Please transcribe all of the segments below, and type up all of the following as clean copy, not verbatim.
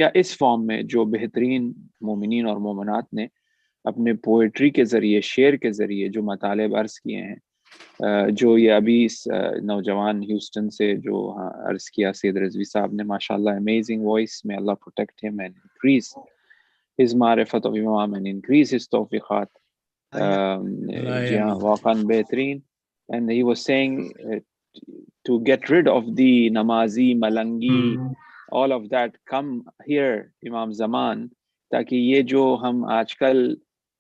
या इस फॉर्म में जो बेहतरीन मोमिनीन और मोमिनात ने अपने पोइट्री के ज़रिए, शेर के ज़रिए जो मतालिब अर्ज़ किए हैं, जो ये अभी इस नौजवान ह्यूस्टन से जो अर्ज़ किया सैयद रिजवी साहब ने, माशाल्लाह amazing voice, may Allah protect him and increase his मारिफत of imam and increase his तौफीक़ात। जी हाँ, वाक़अन बेहतरीन। And he was saying to get rid of the namazi, malangi, all of that, come here Imam Zaman, ताकि ये जो हम आजकल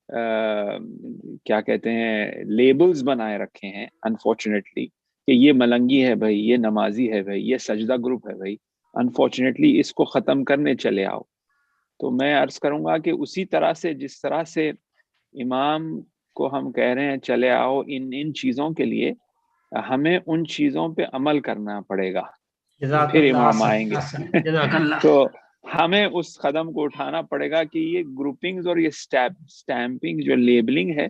क्या कहते हैं लेबल्स बनाए रखे हैं अनफॉर्चुनेटली कि ये मलंगी है भाई, ये नमाजी है भाई, ये सजदा ग्रुप है भाई, अनफॉर्चुनेटली इसको ख़त्म करने चले आओ। तो मैं अर्ज़ करूँगा कि उसी तरह से जिस तरह से इमाम को हम कह रहे हैं चले आओ इन चीज़ों के लिए, हमें उन चीज़ों पे अमल करना पड़ेगा, फिर इमाम आएंगे। तो हमें उस कदम को उठाना पड़ेगा कि ये ग्रुपिंग्स और ये स्टैंपिंग जो लेबलिंग है,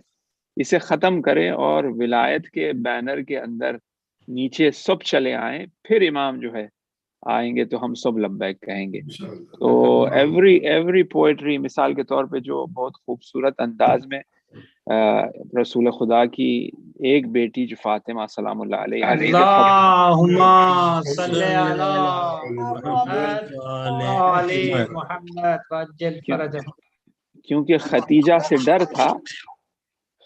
इसे ख़त्म करें और विलायत के बैनर के अंदर नीचे सब चले आए, फिर इमाम जो है आएंगे तो हम सब लब्बैक कहेंगे। तो एवरी पोएट्री, मिसाल के तौर पे जो बहुत खूबसूरत अंदाज में रसूल खुदा की एक बेटी जो फातिमा सलामुल्लाह अलैहा, क्योंकि खतीजा से डर था,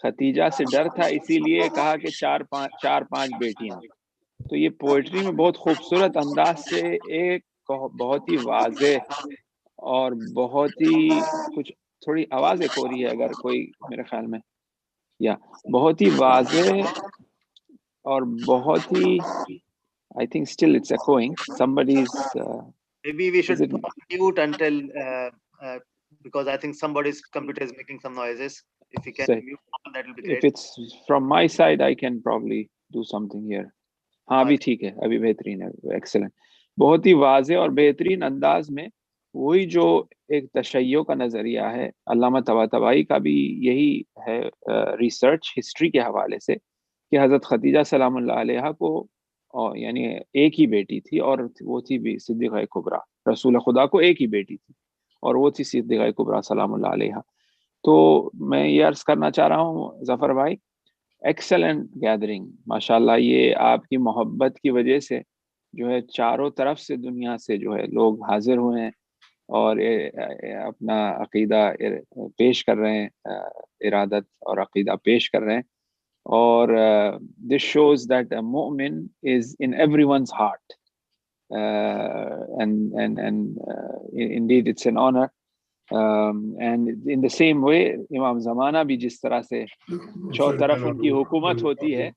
खतीजा से डर था, इसीलिए कहा कि चार पांच बेटियां। तो ये पोएट्री में बहुत खूबसूरत अंदाज से एक बहुत ही वाज़ेह और बहुत ही कुछ, थोड़ी आवाज एक हो रही है अगर कोई मेरे ख्याल में, या बहुत ही वाज़ेह और बहुत ही, I think still it's echoing. Somebody's maybe we should mute until because I think somebody's computer is making some noises. If you can mute, that will be great. If it's from my side, I can probably do something here. हाँ, अभी ठीक है, अभी बेहतरीन है, excellent. बहुत ही वाज़ेह और बेहतरीन अंदाज में वही जो एक तशय्यो का नज़रिया है, अल्लामा तबातबाई का भी यही है रिसर्च हिस्ट्री के हवाले से, कि हज़रत खदीजा सलामुल्लाह अलैहा को यानी एक ही बेटी थी और वो थी भी सिद्दीक़ा कुबरा, रसूल खुदा को एक ही बेटी थी और वो थी सिद्दीक़ा कुबरा सलामुल्लाह अलैहा। तो मैं ये अर्ज़ करना चाह रहा हूँ ज़फ़र भाई, एक्सेलेंट गैदरिंग माशाल्लाह, ये आपकी मोहब्बत की वजह से जो है चारों तरफ से दुनिया से जो है लोग हाजिर हुए हैं और अपना अक़ीदा पेश कर रहे हैं, इरादत और अक़ीदा पेश कर रहे हैं। और this shows that a mu'min is in everyone's heart, and indeed it's an honor, and in the same way इमाम ज़माना भी जिस तरह से चौतरफ उनकी हुकूमत होती है,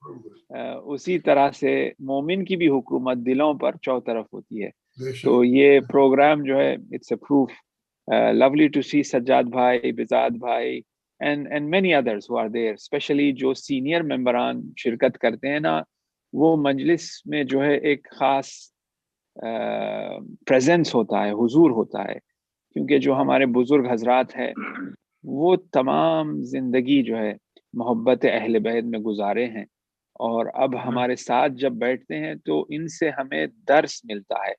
उसी तरह से मोमिन की भी हुकूमत दिलों पर चौतरफ होती है। तो ये प्रोग्राम जो है, it's a proof, lovely to see Sajjad भाई, बिजाद भाई and many others who are there, especially जो सीनियर मेंबरान शिरकत करते हैं ना, वो मजलिस में जो है एक ख़ास प्रेजेंस होता है, हुजूर होता है, क्योंकि जो हमारे बुजुर्ग हजरात हैं वो तमाम ज़िंदगी जो है मोहब्बत अहले बैत में गुजारे हैं, और अब हमारे साथ जब बैठते हैं तो इनसे हमें दर्स मिलता है,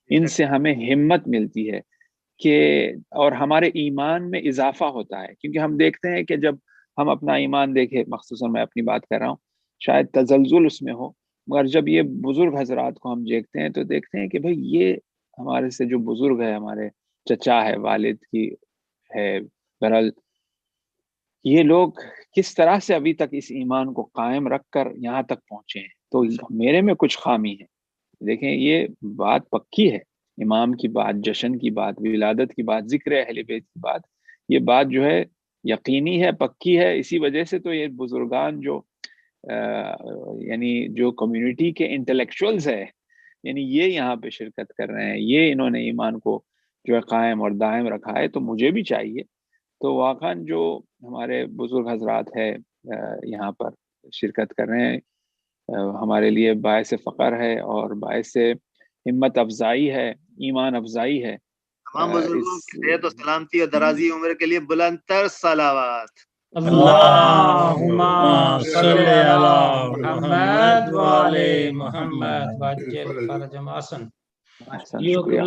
इनसे हमें हिम्मत मिलती है कि, और हमारे ईमान में इजाफा होता है। क्योंकि हम देखते हैं कि जब हम अपना ईमान देखें, मखसूसन मैं अपनी बात कर रहा हूँ, शायद तजल्जुल उसमें हो, मगर जब ये बुजुर्ग हजरात को हम देखते हैं तो देखते हैं कि भाई ये हमारे से जो बुजुर्ग है, हमारे चचा है, वालिद की है, बहरहाल ये लोग किस तरह से अभी तक इस ईमान को कायम रखकर यहाँ तक पहुँचे हैं। तो मेरे में कुछ खामी है। देखें, ये बात पक्की है, इमाम की बात, जश्न की बात, विलादत की बात, जिक्र अहले बैत की बात, ये बात जो है यकीनी है, पक्की है। इसी वजह से तो ये बुजुर्गान जो यानी जो कम्युनिटी के इंटेलेक्चुअल्स है, यानी ये यहाँ पे शिरकत कर रहे हैं, ये इन्होंने ईमान को जो है कायम और दायम रखा है। तो मुझे भी चाहिए, तो वाक़न जो हमारे बुजुर्ग हजरात है यहाँ पर शिरकत कर रहे हैं, हमारे लिए बायस फ़ख्र है और बायस हिम्मत अफजाई है, ईमान अफजाई है। तमाम बुजुर्गों की तो सलामती और दराजी उम्र के लिए बुलंदतर सलावत। अल्लाहुम्मा सल्ली अला मुहम्मद व आले मुहम्मद वज्जल फरजम हसन। शुक्रिया।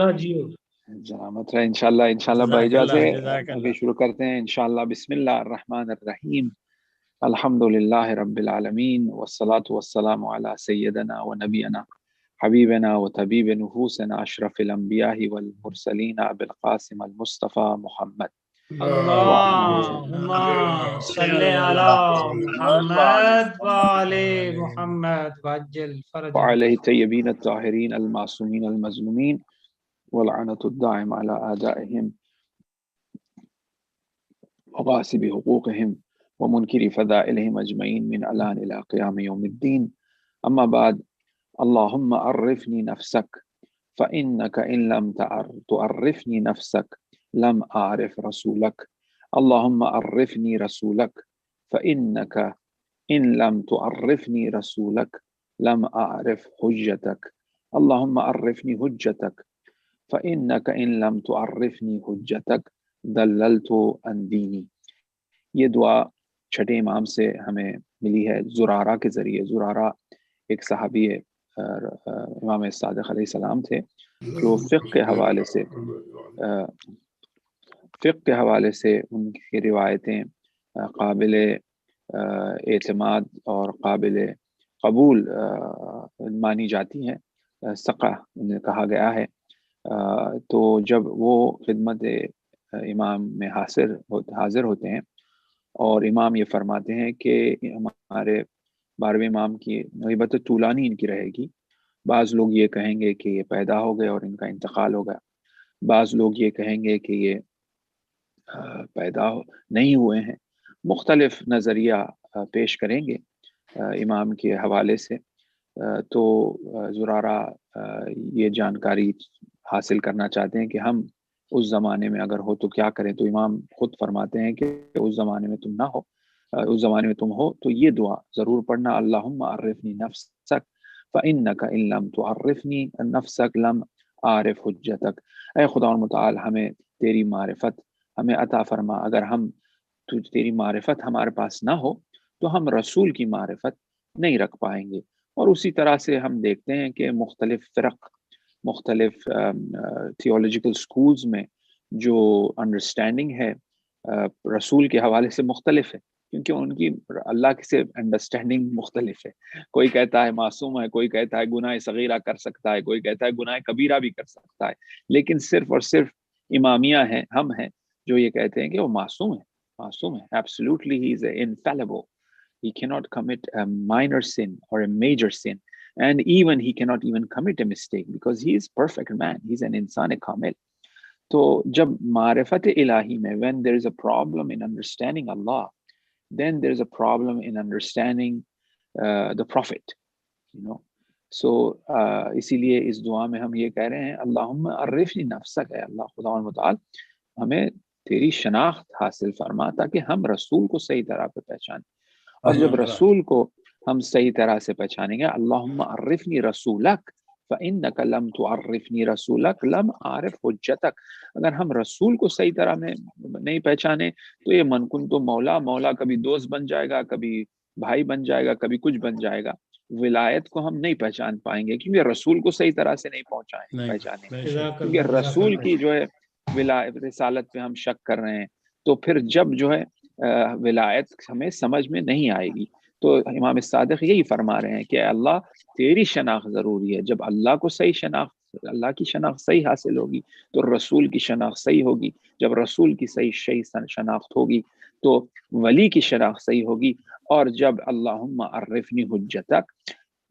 जनामत है। इंशाल्लाह इंशाल्लाह भाईजा से जज़ाकल्लाह। अभी शुरू करते हैं इंशाल्लाह। बिस्मिल्लाहिर रहमानिर रहीम। अल्हम्दुलिल्लाहि रब्बिल आलमीन वस्सलातु वस्सलामु अला सय्यिदिना व नबियना हबीबना व तबीब नुफूसिना अशरफिल अंबिया'i वल मुरसलीन अबुल कासिम अल मुस्तफ़ा मुहम्मद अल्लाहुम्मा सल्ली अला मुहम्मद व आले मुहम्मद वअज्जिल व फरजहम। अलैहि तय्यबीन अत्ताहिरीन अल मासूमीन अल मज़लूमीन व लअनतुद दाइम अला आदाइहिम व गासिबि हुकूक़िहिम व मुनकिरी फ़दाइलिहिम अजमईन मिन अलान इला क़ियाम यौमिद्दीन। अम्मा बाद। अल्लाहुम्मा अर्रिफ़नी नफ़्सक फ़इन्नक इन लम तुअर्रिफ़नी नफ़्सक लम आरिफ़ रसूलक। अल्लाहुम्मा अर्रिफ़नी रसूलक फ़इन्नक इन लम तुअर्रिफ़नी रसूलक लम आरिफ़ हुज्जतक। अल्लाहुम्मा अर्रिफ़नी हुज्जतक फ़इन्नक इन लम तुअर्रिफ़नी हुज्जतक दल्लल्तु अन दीनी। ये दुआ छठे इमाम से हमें मिली है ज़ुरारा के ज़रिए। ज़ुरारा एक सहाबी इमाम सादिक़ अलैहिस्सलाम थे जो फ़िक़्ह के हवाले से उनकी रिवायतें काबिल एतमाद और काबिल कबूल मानी जाती हैं। सक़ा उन्हें कहा गया है। तो जब वो खिदमत इमाम में हाजिर होते हैं और इमाम ये फरमाते हैं कि हमारे 12वें इमाम की ग़ीबत तूलानी इनकी रहेगी। बाज़ लोग ये कहेंगे कि ये पैदा हो गए और इनका इंतकाल हो गया। बाज़ लोग ये कहेंगे कि ये पैदा नहीं हुए हैं। मुख्तलिफ नज़रिया पेश करेंगे इमाम के हवाले से। तो ज़ुरारा ये जानकारी हासिल करना चाहते हैं कि हम उस ज़माने में अगर हो तो क्या करें। तो इमाम खुद फरमाते हैं कि उस ज़माने में तुम ना हो, उस ज़माने में तुम हो तो ये दुआ ज़रूर पढ़ना। अल्लाहुम्मा अर्रिफ़नी नफ़्सक फ़इन्नका इन लम तुअर्रिफ़नी नफ़्सक लम आरिफ़ हुज्जतक। ऐ खुदा मुताल हमें तेरी मारिफत हमें अता फरमा। अगर हम तेरी मारिफत हमारे पास ना हो तो हम रसूल की मारिफत नहीं रख पाएंगे। और उसी तरह से हम देखते हैं कि मुख्तलिफ फ़िरक़, मुख्तलिफ थियोलॉजिकल स्कूल्स में जो अंडरस्टैंडिंग है रसूल के हवाले से मुख्तलिफ है, क्योंकि उनकी अल्लाह से अंडरस्टैंडिंग मुख्तलिफ है। कोई कहता है मासूम है, कोई कहता है गुनाह सगीरा कर सकता है, कोई कहता है गुनाह कबीरा भी कर सकता है। लेकिन सिर्फ और सिर्फ इमामिया है, हम हैं जो ये कहते हैं कि वो मासूम है, मासूम है। Absolutely he is infallible. He cannot commit a minor sin or a major sin, and even he cannot even commit a mistake because he is perfect man. He's an insan kamil. तो जब मारिफत इलाही में when there is a problem in understanding Allah, then there is a problem in understanding the Prophet, you know. So इसीलिए इस दुआ में हम ये कह रहे हैं अल्लाहुम्मा अर्रिफ़नी नफ़्सक, है अल्लाह खुदा मुताल हमें तेरी शनाख्त हासिल फरमा ताकि हम रसूल को सही तरह पे पहचानें। और जब रसूल को हम सही तरह से पहचानेंगे, अल्लाहुम्मा अर्रिफ़नी रसूलक फ़इन्नका लम तुअर्रिफ़नी रसूलक लम आरिफ़ हुज्जतक। अगर हम रसूल को सही तरह में नहीं पहचाने तो ये मनकुन तो मौला मौला कभी दोस्त बन जाएगा, कभी भाई बन जाएगा, कभी कुछ बन जाएगा। विलायत को हम नहीं पहचान पाएंगे क्योंकि रसूल को सही तरह से नहीं पहचाने। क्योंकि रसूल की जो है रिसालत पे हम शक कर रहे हैं, तो फिर जब जो है विलायत हमें समझ में नहीं आएगी। तो इमाम सादिक़ यही फरमा रहे हैं कि अल्लाह तेरी शनाख्त ज़रूरी है। जब अल्लाह को सही शनाख्त, अल्लाह की शनाख्त सही हासिल होगी तो रसूल की शनाख्त सही होगी। जब रसूल की सही शनाख्त होगी तो वली की शनाख्त सही होगी। और जब अल्लाहुम्मा अर्रिफ़नी हुज्जतक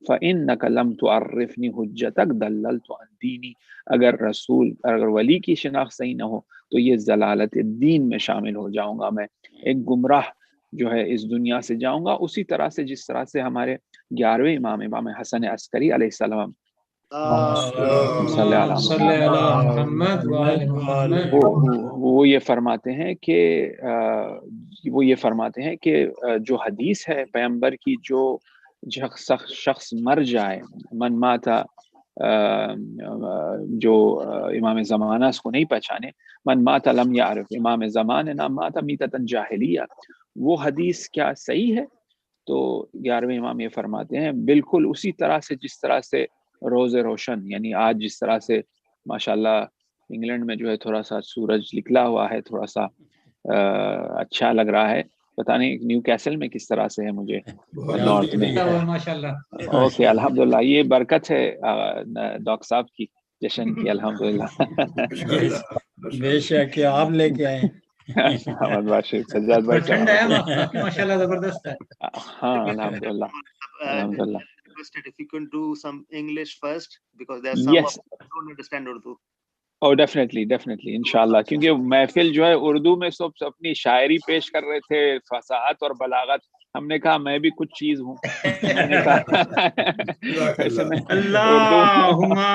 फ़इन्नका लम तुअर्रिफ़नी हुज्जतक दल्लल्तु अन दीनी। अगर वली की शनाख्त सही ना हो तो ये ज़लालत दीन में शामिल हो जाऊंगा, मैं एक गुमराह जो है इस दुनिया से जाऊंगा। उसी तरह से जिस तरह से हमारे 11वें इमाम इमाम हसन अस्करी अलैहिस्सलाम वो ये फरमाते हैं कि जो हदीस है पैगंबर की, जो शख्स मर जाए, मन माता जो इमाम ज़माना इसको नहीं पहचाने, मन माता लम यारिफ इमाम ज़माने ना माता मीततन जाहिलिया, वो हदीस क्या सही है? तो 11वें इमाम ये फरमाते हैं बिल्कुल उसी तरह से जिस तरह से रोज़े रोशन, यानी आज जिस तरह से माशाल्लाह इंग्लैंड में जो है थोड़ा सा सूरज निकला हुआ है, थोड़ा सा अच्छा लग रहा है। पता नहीं न्यू कैसल में किस तरह से है मुझे नॉर्थ में। माशाल्लाह। ओके, अल्हम्दुलिल्लाह, ये बरकत है डॉक्टर साहब की, जश्न की, अल्हम्दुलिल्लाह। बेशक आप लेके आए। अहमद बाशिर, सज्जाद भाई ठंड है साहब, बाकी माशाल्लाह जबरदस्त है। हाँ अल्हम्दुलिल्लाह, अल्हम्दुलिल्लाह। If you can do some English first, because there are some Yes. who don't understand Urdu. Oh, definitely, definitely, इंशाल्लाह, क्योंकि महफिल जो है उर्दू में सब अपनी शायरी पेश कर रहे थे, फसाहत और बलागत। हमने कहा मैं भी कुछ चीज हूँ, मैंने कहा वैसे मैं उर्दू अल्लाहुम्मा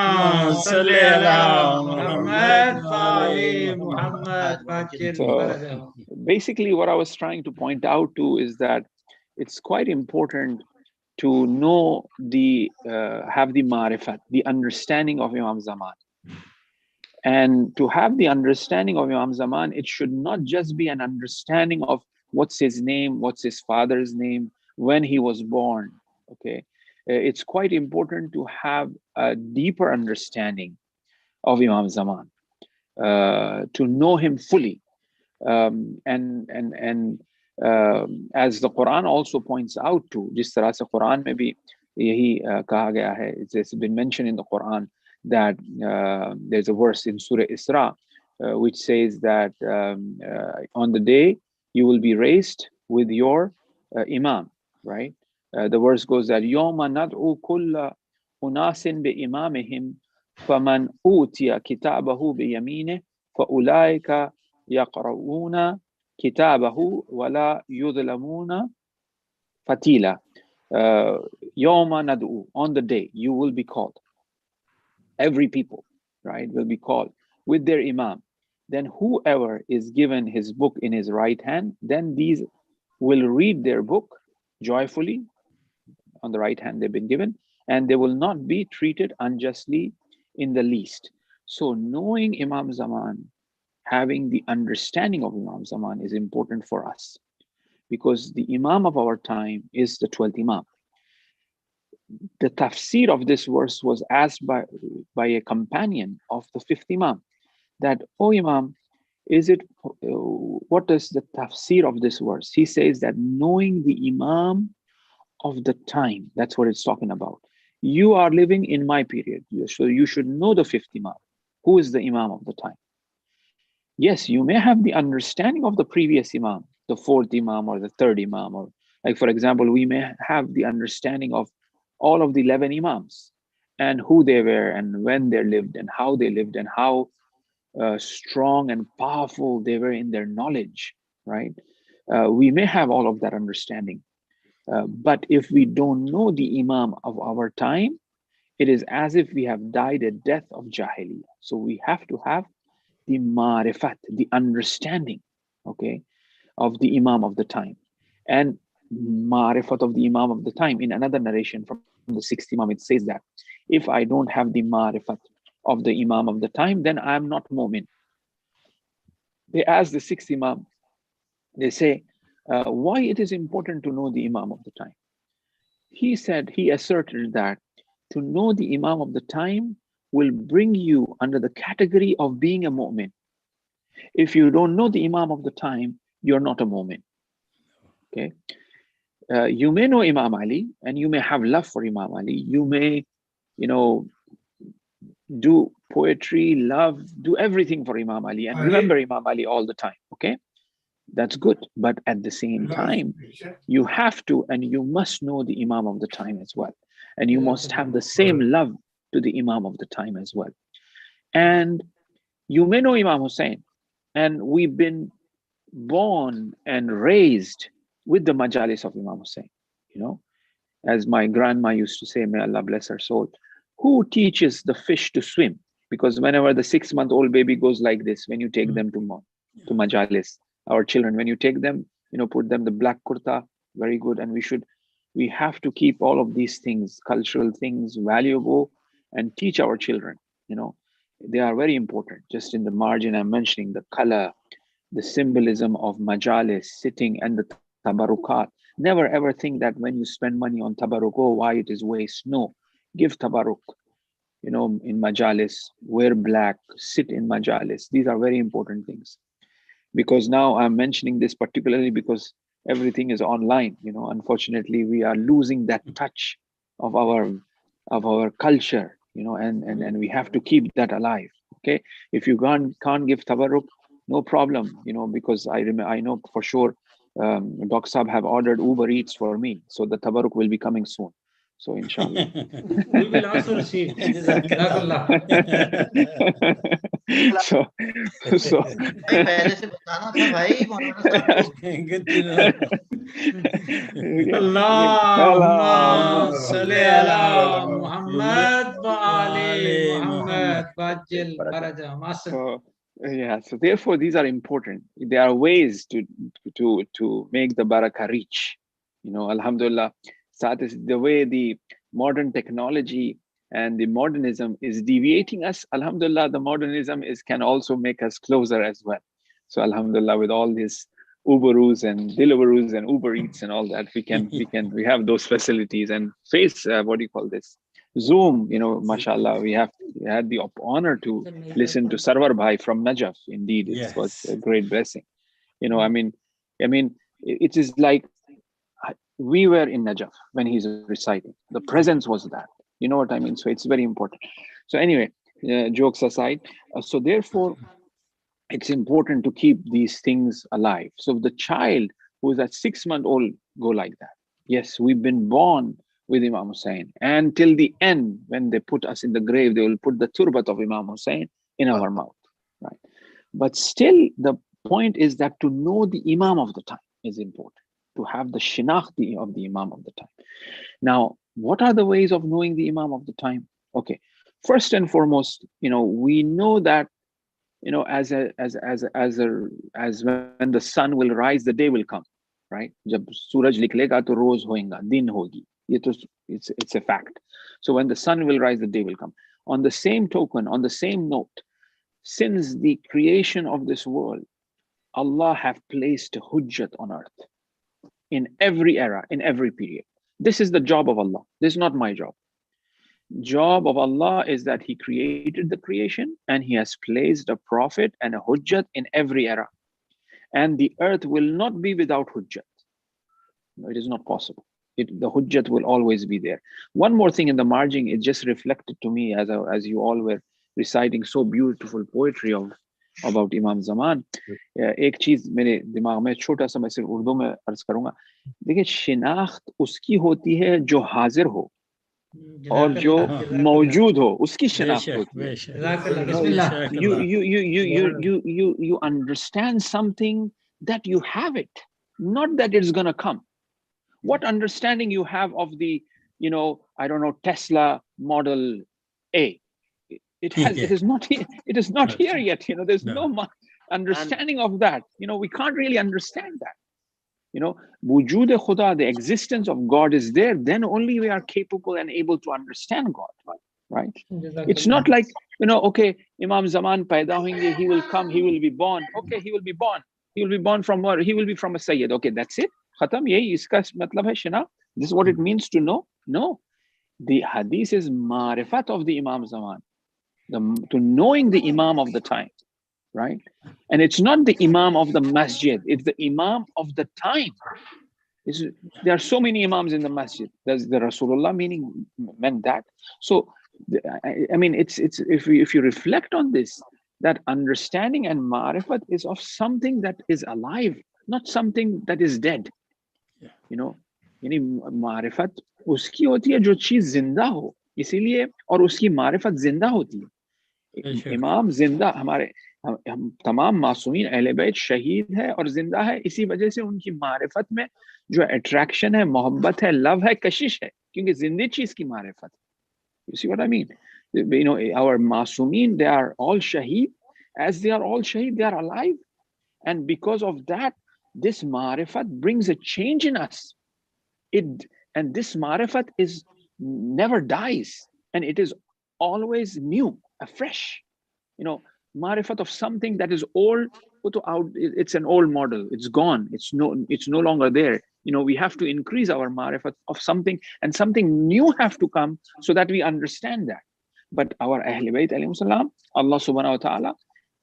सल्ली अला मुहम्मद व आले Muhammad वअज्जिल So फरजहु। basically what I was trying to point out to is that it's quite important to know have the ma'rifat, the understanding of Imam Zaman. And to have the understanding of Imam Zaman, it should not just be an understanding of what's his name, what's his father's name, when he was born. Okay, it's quite important to have a deeper understanding of Imam Zaman, to know him fully. And as the Quran also points out to, जिस तरह से Quran में भी यही कहा गया है, it's been mentioned in the Quran that there's a verse in Surah Isra which says that on the day you will be raised with your imam, right? The verse goes that يوم ندعو كل أناس بإمامهم فمن أوتي كتابه بيمينه فأولئك يقرؤون كتابه ولا يظلمون فتيلا. يوم ندعو, on the day you will be called. Every people, right, will be called with their imam. Then whoever is given his book in his right hand, then these will read their book joyfully. On the right hand they've been given, and they will not be treated unjustly in the least. So knowing Imam Zaman, having the understanding of Imam Zaman is important for us, because the Imam of our time is the 12th Imam. The tafsir of this verse was asked by a companion of the 5th Imam, that, "Oh Imam, what is the tafsir of this verse?" He says that knowing the Imam of the time, that's what it's talking about. You are living in my period, so you should know the 5th Imam. Who is the Imam of the time? Yes, you may have the understanding of the previous Imam, the 4th Imam or the 3rd Imam, or like, for example, we may have the understanding of all of the 11 Imams and who they were and when they lived and how they lived and how strong and powerful they were in their knowledge, right? We may have all of that understanding. But if we don't know the Imam of our time, it is as if we have died a death of Jahiliyyah. So we have to have the marifat, the understanding, okay, of the Imam of the time. And marifat of the Imam of the time, in another narration from the 6th Imam, it says that if I don't have the marifat of the Imam of the time, then I am not mu'min. They ask the 6th Imam, they say, why it is important to know the Imam of the time? He asserted that to know the Imam of the time will bring you under the category of being a mu'min. If you don't know the Imam of the time, you're not a mu'min. Okay. You may know Imam Ali and you may have love for Imam Ali. You may, do poetry, love, do everything for Imam Ali and remember Imam Ali all the time. Okay. That's good. But at the same time, you have to and you must know the Imam of the time as well. And you must have the same love to the Imam of the time as well. And you may know Imam Hussein, and we've been born and raised with the majalis of Imam Hussein. As my grandma used to say, may Allah bless her soul, who teaches the fish to swim? Because whenever the 6-month-old baby goes like this, when you take them to majalis, our children, when you take them, put them the black kurta, very good. And we have to keep all of these things, cultural things, valuable, and teach our children. They are very important. Just in the margin, I'm mentioning the color, the symbolism of majalis, sitting, and the tabarukat. Never ever think that when you spend money on tabaruk, why it is waste. No, give tabaruk. in majalis, wear black, sit in majalis. These are very important things. Because now I'm mentioning this particularly because everything is online. Unfortunately, we are losing that touch of our culture, and we have to keep that alive. Okay, if you can't give tabarruk, no problem, because I know for sure Doc Saab have ordered Uber Eats for me, so the tabarruk will be coming soon. So inshallah. We will also receive. Jazakallah. so पहले से बताना था भाई मौलाना साहब को। Good to know. Allahumma salli ala Muhammad wa ali Muhammad wajil faraja masan. So therefore these are important. There are ways to make the barakah reach. Alhamdulillah, the way the modern technology and the modernism is deviating us, alhamdulillah, the modernism can also make us closer as well. So alhamdulillah, with all these Uberus and Deliverus and Uber Eats and all that, we have those facilities and face Zoom, mashallah, we had the honor to listen to Sarwar Bhai from Najaf. Indeed, it was a great blessing. I mean, it is like we were in Najaf when he's reciting. The presence was that. You know what I mean? So it's very important. So anyway, jokes aside, so therefore, it's important to keep these things alive. So the child who is at 6-month-old go like that. Yes, we've been born with Imam Hussein, and till the end, when they put us in the grave, they will put the turbat of Imam Hussein in our mouth, right? But still, the point is that to know the Imam of the time is important, to have the shinakhti of the Imam of the time. Now, what are the ways of knowing the Imam of the time? Okay, first and foremost, we know that, as when the sun will rise, the day will come, right? Jab suraj niklega to roz hoega, din hogi. It's a fact. So when the sun will rise, the day will come. On the same token, on the same note, since the creation of this world, Allah have placed hujjat on earth in every era, in every period. This is the job of Allah. This is not my job. Job of Allah is that He created the creation and He has placed a prophet and a hujjat in every era. And the earth will not be without hujjat. No, it is not possible. The hujjat will always be there. One more thing in the margin, it just reflected to me as you all were reciting so beautiful poetry about Imam Zaman. एक चीज मेरे दिमाग में छोटा सा मैं सिर्फ उर्दू में अर्ज करूंगा. देखिए, शिनाख्त उसकी होती है जो हाजिर हो और जो मौजूद हो, उसकी शिनाख्त होती है. You understand something that you have it, not that it's gonna come. What understanding you have of the, I don't know, Tesla Model A? It is not here yet. There's no understanding of that. We can't really understand that. Wujud Khuda, the existence of God is there. Then only we are capable and able to understand God, right? It's not like, okay, Imam Zaman paida hoenge, he will come, he will be born. Okay, he will be born. He will be born from where? He will be from a Sayyid. Okay, that's it. Khatam, yehi iska matlab hai shina. This is what it means to know. No, the hadith is marifat of the Imam Zaman, to knowing the Imam of the time, right? And it's not the Imam of the masjid, it's the Imam of the time. There are so many Imams in the masjid. Does the Rasulullah meant that? So, I mean, it's if you reflect on this, that understanding and marifat is of something that is alive, not something that is dead. यानी मारिफत उसकी होती है जो चीज जिंदा हो, इसीलिए और उसकी मारिफत जिंदा होती है. इमाम जिंदा, हम तमाम मासूमीन अहले बैत शहीद है और जिंदा है, इसी वजह से उनकी मारिफत में जो अट्रैक्शन है, मोहब्बत है, लव है, कशिश है, क्योंकि जिंदी चीज की मारिफत. You see what I mean? Our मासूमीन, they are all shaheed. As they are all shaheed, they are alive, and because of that, this marifat brings a change in us. And this marifat never dies, and it is always new, afresh. Marifat of something that is old, it's an old model. It's gone. It's no longer there. We have to increase our marifat of something, and something new have to come so that we understand that. But our Ahl Bayt alayhim salam, Allah subhanahu wa ta'ala,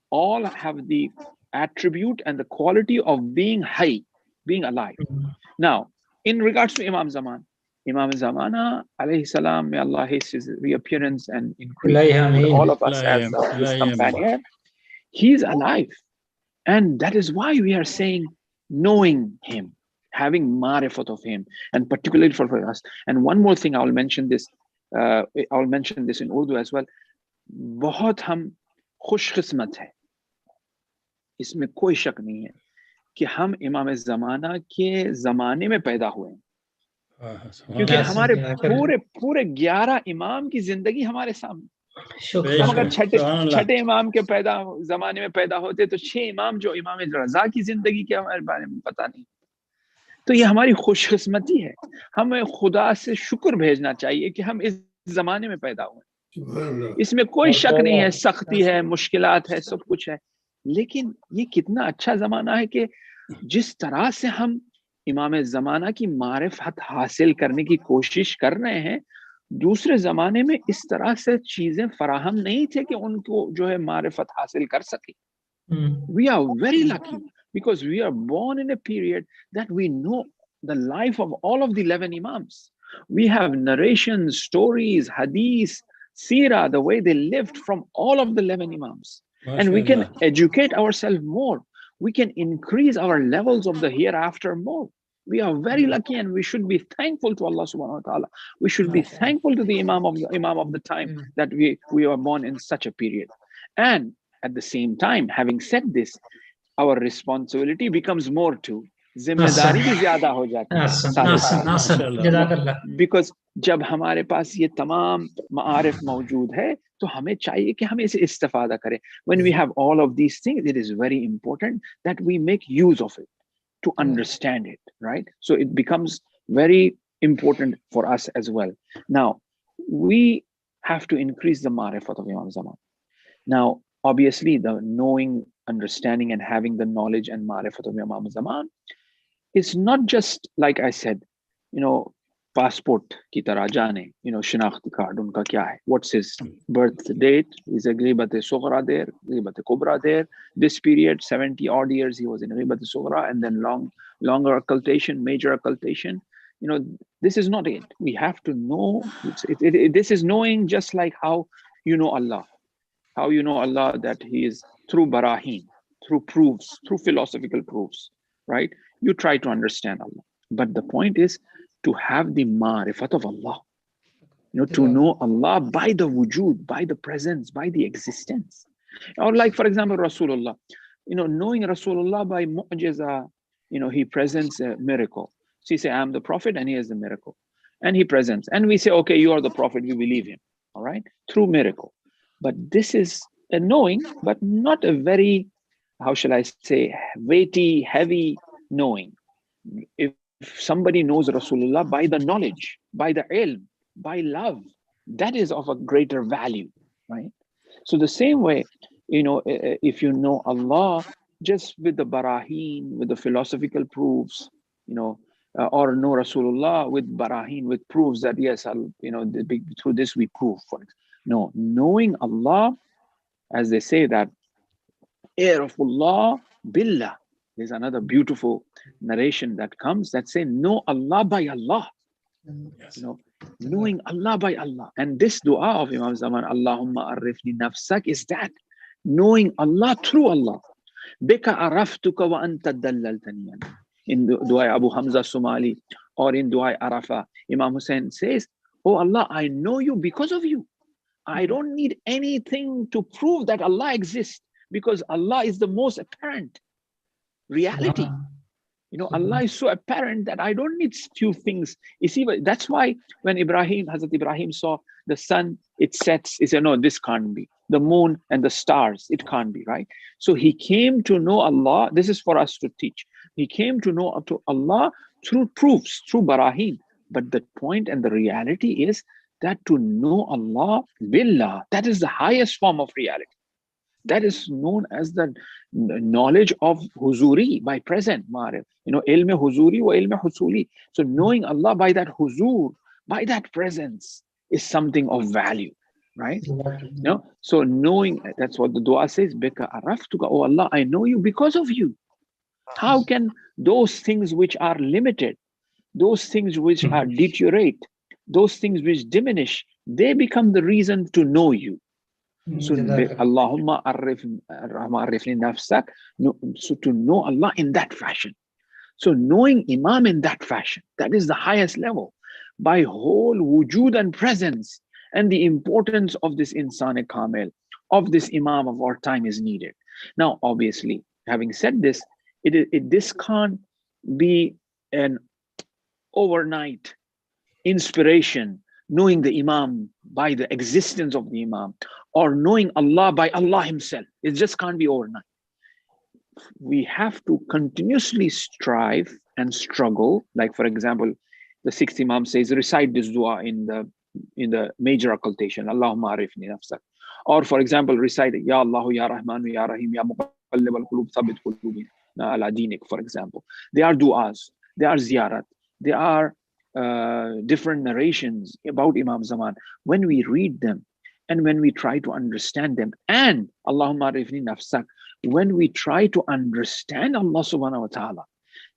all have the attribute and the quality of being hayy, being alive. Now, in regards to Imam Zaman alayhi salam, may Allah haste his reappearance and increase with all of us as his companion, he's alive. And that is why we are saying knowing him, having marifat of him, and particularly for us. And one more thing, I'll mention this in Urdu as well. बहुत हम खुशकिस्मत है, इसमें कोई शक नहीं है कि हम इमाम ज़माना के ज़माने में पैदा हुए हैं, क्योंकि हमारे पूरे 11 इमाम की जिंदगी हमारे सामने। हम अगर छठे इमाम के ज़माने में पैदा होते तो 6 इमाम जो इमाम रज़ा की जिंदगी के हमारे बारे में पता नहीं। तो ये हमारी खुशकिस्मती है, हमें खुदा से शुक्र भेजना चाहिए कि हम इस जमाने में पैदा हुए। इसमें कोई शक नहीं है, सख्ती है, मुश्किलात है, सब कुछ है, लेकिन ये कितना अच्छा जमाना है कि जिस तरह से हम इमाम ज़माना की मारिफत हासिल करने की कोशिश कर रहे हैं, दूसरे जमाने में इस तरह से चीजें फराहम नहीं थे कि उनको जो है मारिफत हासिल कर सके। We are very lucky because we are born in a period that we know the life of all of the 11 imams. We have narrations, stories, hadith, seerah, the way they lived from all of the 11 imams. And we can educate ourselves more. We can increase our levels of the hereafter more. We are very lucky, and we should be thankful to Allah subhanahu wa ta'ala. We should be thankful to the imam of the time that we were born in such a period. And at the same time, having said this, our responsibility becomes more too. जिम्मेदारी भी ज्यादा हो जाती है, because जब हमारे पास ये तमाम मारिफ मौजूद है तो हमें चाहिए कि हम इसे इस्तेफादा करें. When we have all of these things, it is very important that we make use of it to understand it, right? So it becomes very important for us as well. Now, we have to increase the marifat of Imam Zaman. Now, obviously, the knowing, understanding, and having the knowledge and marifat of Imam Zaman is not just, like I said, passport ki tarah jaane, shinakhti card, unka kya hai, what's his birth date, is a ghibat-e-sughra there, ghibat-e-kubra there, this period, 70 odd years he was in ghibat-e-sughra, and then longer occultation, major occultation. This is not it. We have to know, this is knowing just like how you know Allah. How you know Allah, that he is through barahin, through proofs, through philosophical proofs, right? You try to understand Allah. But the point is to have the marifat of Allah, to know Allah by the wujud, by the presence, by the existence. Or like, for example, Rasulullah, knowing Rasulullah by mu'jiza, he presents a miracle. So you say, I'm the prophet and he is the miracle. And he presents. And we say, okay, you are the prophet, we believe him, all right? Through miracle. But this is a knowing, but not a very, how shall I say, weighty, heavy knowing. If somebody knows Rasulullah by the knowledge, by the ilm, by love, that is of a greater value, right? So the same way, if you know Allah just with the barahin, with the philosophical proofs, or know Rasulullah with barahin, with proofs that yes, through this we prove for it. No, knowing Allah, as they say that, Arafullah billah. There's another beautiful narration that comes that say, know Allah by Allah. Yes. Knowing Allah by Allah. And this dua of Imam Zaman, Allahumma arifni nafsak, is that knowing Allah through Allah. Bika araftuka wa anta dallaltani. In dua Abu Hamza Somali, or in dua Arafah, Imam Hussein says, oh Allah, I know you because of you. I don't need anything to prove that Allah exists, because Allah is the most apparent reality. Allah is so apparent that I don't need few things. You see, that's why when Hazrat Ibrahim saw the sun, it sets, he said, no, this can't be. The moon and the stars, it can't be, right? So he came to know Allah. This is for us to teach. He came to know Allah through proofs, through barahin. But the point and the reality is that to know Allah billah, that is the highest form of reality. That is known as the knowledge of huzuri, by present, marif. Ilm huzuri wa ilm husuli. So knowing Allah by that huzur, by that presence, is something of value. right? You know, so knowing, that's what the dua says, Bika araftuka, oh Allah, I know you because of you. How can those things which are limited, those things which are deteriorate, those things which diminish, they become the reason to know you? So Allahumma arifni nafsak, so to know Allah in that fashion. So knowing Imam in that fashion, that is the highest level, by whole wujud and presence, and the importance of this insan kamil, of this Imam of our time is needed. Now, obviously, having said this, this can't be an overnight inspiration, knowing the Imam by the existence of the Imam, or knowing Allah by Allah himself. It just can't be overnight. We have to continuously strive and struggle. Like, for example, the sixth Imam says, recite this dua in the major occultation, Allahumma arifni nafsak. Or, for example, recite Ya Allah, Ya Rahman, Ya Rahim, Ya Muqallib al-Qulub, Thabbit Qulubina ala dinik, for example. They are du'as, they are ziyarat, they are different narrations about Imam Zaman. When we read them and when we try to understand them, and Allahumma arifni nafsak, when we try to understand Allah subhanahu wa ta'ala,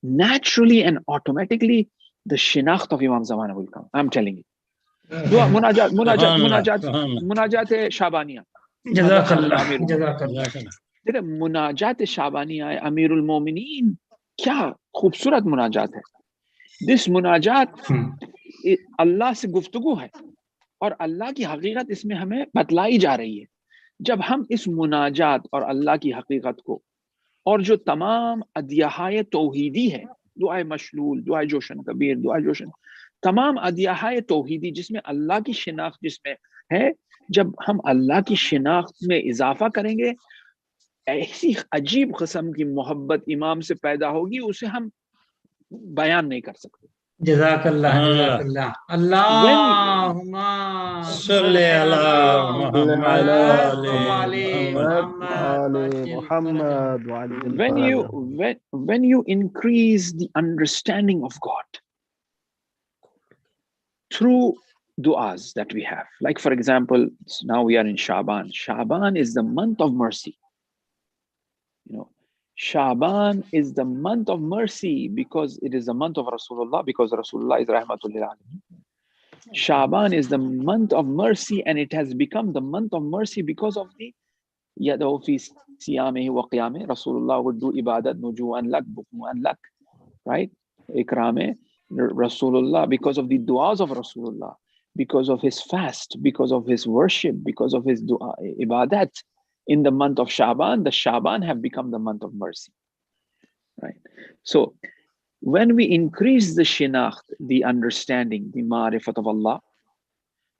naturally and automatically the shinakht of Imam Zaman will come. I'm telling you. Dua, munajat Shabaniya. Munajat Shabaniya, Amirul Mu'mineen, kya khubsurat munajat hai. This munajat Allah se guftgu hai, और अल्लाह की हकीकत इसमें हमें बतलाई जा रही है. जब हम इस मुनाजात और अल्लाह की हकीकत को, और जो तमाम अदियाहाय तौहीदी है, दुआए मशलूल, दुआए जोशन कबीर, दुआए जोशन, तमाम अदियाहाय तौहीदी जिसमें अल्लाह की शिनाख्त जिसमें है, जब हम अल्लाह की शिनाख्त में इजाफा करेंगे, ऐसी अजीब किस्म की मोहब्बत इमाम से पैदा होगी, उसे हम बयान नहीं कर सकते. जज़ाकल्लाह, जज़ाकल्लाह. अल्लाहुम्मा सल्ली अला मुहम्मद व आले when you increase the understanding of God through du'as that we have, like for example, now we are in Shaban. Shaban is the month of mercy. You know, Shaban is the month of mercy because it is the month of Rasulullah, because Rasulullah is Rahmatul Lil Alamin. Shaban is the month of mercy, and it has become the month of mercy because of the Yadahu fi siyamihi wa qiyamih. Rasulullah would do ibadat nuju'an lak, bukmu'an lak, right? Ikrame Rasulullah, because of the du'as of Rasulullah, because of his fast, because of his worship, because of his dua, ibadat. In the month of Shaban, the Shaban have become the month of mercy, right? So when we increase the shinakht, the understanding, the ma'rifat of Allah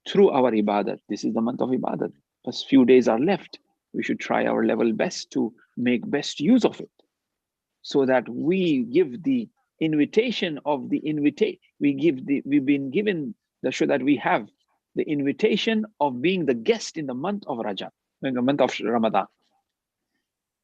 through our ibadat, this is the month of ibadat. Just few days are left. We should try our level best to make best use of it, so that we give the invitation of the invitation. We've been given so that we have the invitation of being the guest in the month of Rajab, in the month of Ramadan.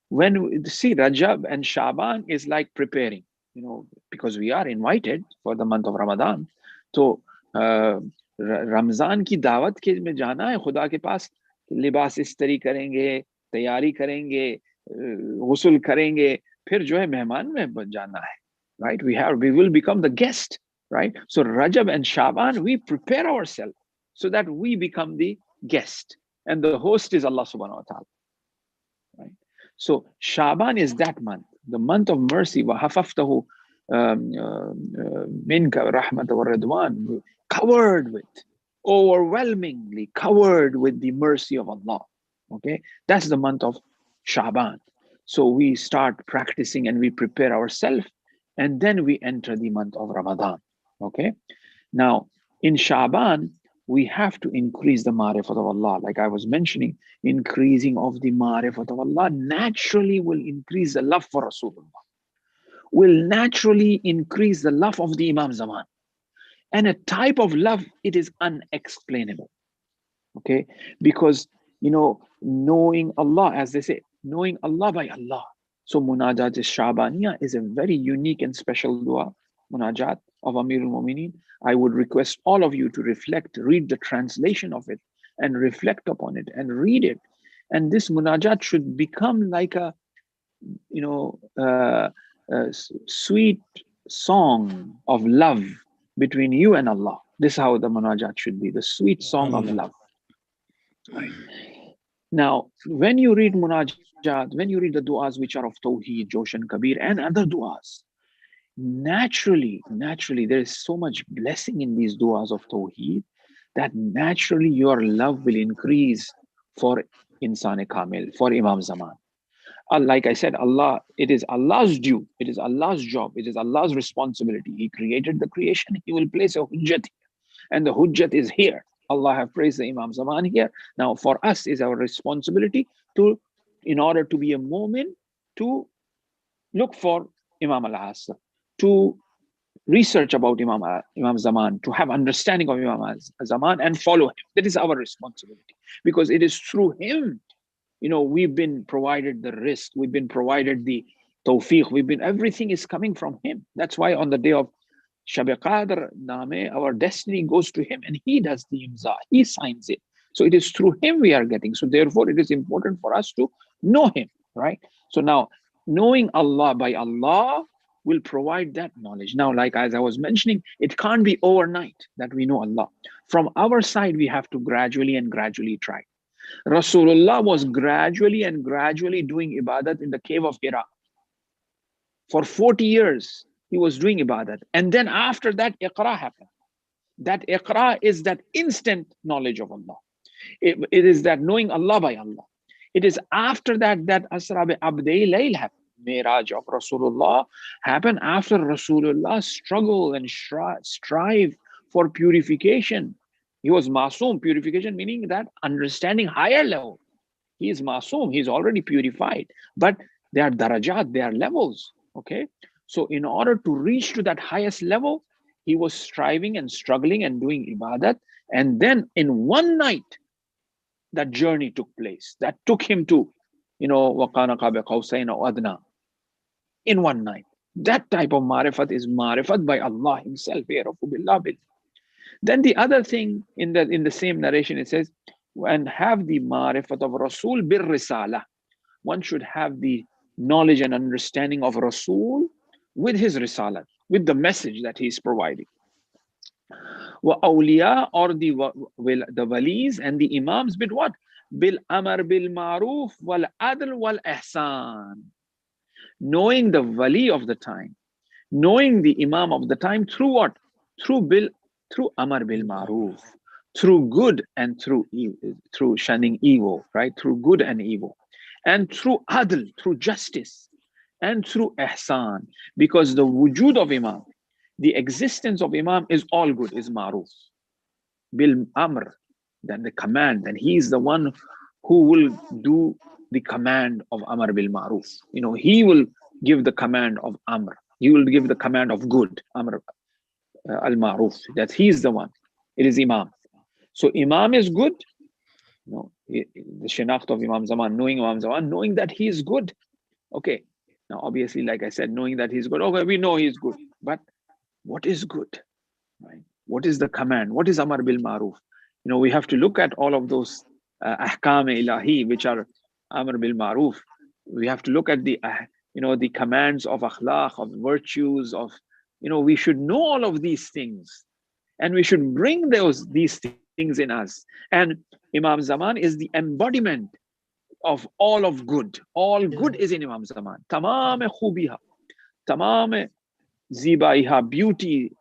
When we see Rajab and Shaban is like preparing, you know, because we are invited for the month of Ramadan. So Ramzan ki dawat ke mein jana hai, Khuda ke paas libas istari karenge, tayari karenge, ghusl karenge, phir jo hai mehman mein jana hai, right? We will become the guest, right? So Rajab and Shaban, we prepare ourselves so that we become the guest, and the host is Allah subhanahu wa ta'ala, right? So Shaban is that month, the month of mercy. وَحَفَفْتَهُ مِنْكَ رَحْمَةَ وَرَضْوَانَ, covered with, overwhelmingly covered with the mercy of Allah. Okay, that's the month of Shaban. So we start practicing and we prepare ourselves, and then we enter the month of Ramadan. Okay, now in Shaban, we have to increase the ma'rifat of Allah. Like I was mentioning, increasing of the ma'rifat of Allah naturally will increase the love for Rasulullah, will naturally increase the love of the Imam Zaman. And a type of love, it is unexplainable. Okay, because, you know, knowing Allah, as they say, knowing Allah by Allah. So Munajat Shabaniya is a very unique and special dua, Munajat of Amirul Mu'mineen. I would request all of you to reflect, read the translation of it, and reflect upon it and read it. And this munajat should become like a, sweet song of love between you and Allah. This is how the munajat should be, the sweet song of love. Right. Now, when you read munajat, when you read the du'as which are of Tawheed, Joshan Kabir, and other du'as, naturally, there is so much blessing in these du'as of Tawheed that naturally your love will increase for Insan Kamil, for Imam Zaman. Like I said, Allah, it is Allah's due, it is Allah's job, it is Allah's responsibility. He created the creation, He will place a hujjat, and the hujjat is here. Allah have praised the Imam Zaman here. Now for us is our responsibility to, in order to be a mu'min, to look for Imam al-Asr, to research about Imam Zaman, to have understanding of Imam Zaman and follow him. That is our responsibility, because it is through him, we've been provided the rizq, we've been provided the tawfiq, everything is coming from him. That's why on the day of Shab-e Qadr Name, our destiny goes to him and he does the imza, he signs it. So it is through him we are getting. So therefore it is important for us to know him, right? So now knowing Allah by Allah will provide that knowledge. Now, like as I was mentioning, it can't be overnight that we know Allah. From our side, we have to gradually try. Rasulullah was gradually doing ibadat in the cave of Hira. For 40 years, he was doing ibadat. And then after that, Iqra happened. That Iqra is that instant knowledge of Allah. It is that knowing Allah by Allah. It is after that Asra bi Abdi Layl happened. Miraj of Rasulullah happened after Rasulullah struggle and strive for purification. He was masoom, purification meaning that understanding higher level. He is masoom, he is already purified. But they are darajat, they are levels. Okay. So in order to reach to that highest level, he was striving and struggling and doing ibadat. And then in one night, that journey took place. That took him to, وَقَانَ قَابَ قَوْسَيْنَ أَوْ أَدْنَى. In one night. That type of marifat is marifat by Allah himself. Then the other thing in the same narration, it says, and have the marifat of Rasul bir risala. One should have the knowledge and understanding of Rasul with his risala, with the message that he is providing. Wa awliya, or the walis and the imams, with what? Bil amar bil ma'ruf wal adl wal ihsan. Knowing the wali of the time, knowing the imam of the time through what? Through amar bil ma'ruf, through good and through evil, through shunning evil, right? Through good and evil, and through adl, through justice, and through ihsan. Because the wujud of imam, the existence of imam is all good, is ma'ruf. Bil amr, then the command, and he is the one who will do the command of amr bil ma'ruf. He will give the command of amr. He will give the command of good, amr al ma'ruf. That he is the one. It is imam. So imam is good. The shinakht of Imam Zaman, knowing that he is good. Okay. Now, obviously, like I said, knowing that he's good. Okay, we know he's good. But what is good? Right? What is the command? What is amr bil ma'ruf? We have to look at all of those ahkam ilahi, which are amr bil ma'ruf. We have to look at the the commands of akhlaq, of virtues, of we should know all of these things, and we should bring these things in us. And Imam Zaman is the embodiment of all of good. All good is in Imam Zaman. Tamam khubiha, tamam zibaiha, beauty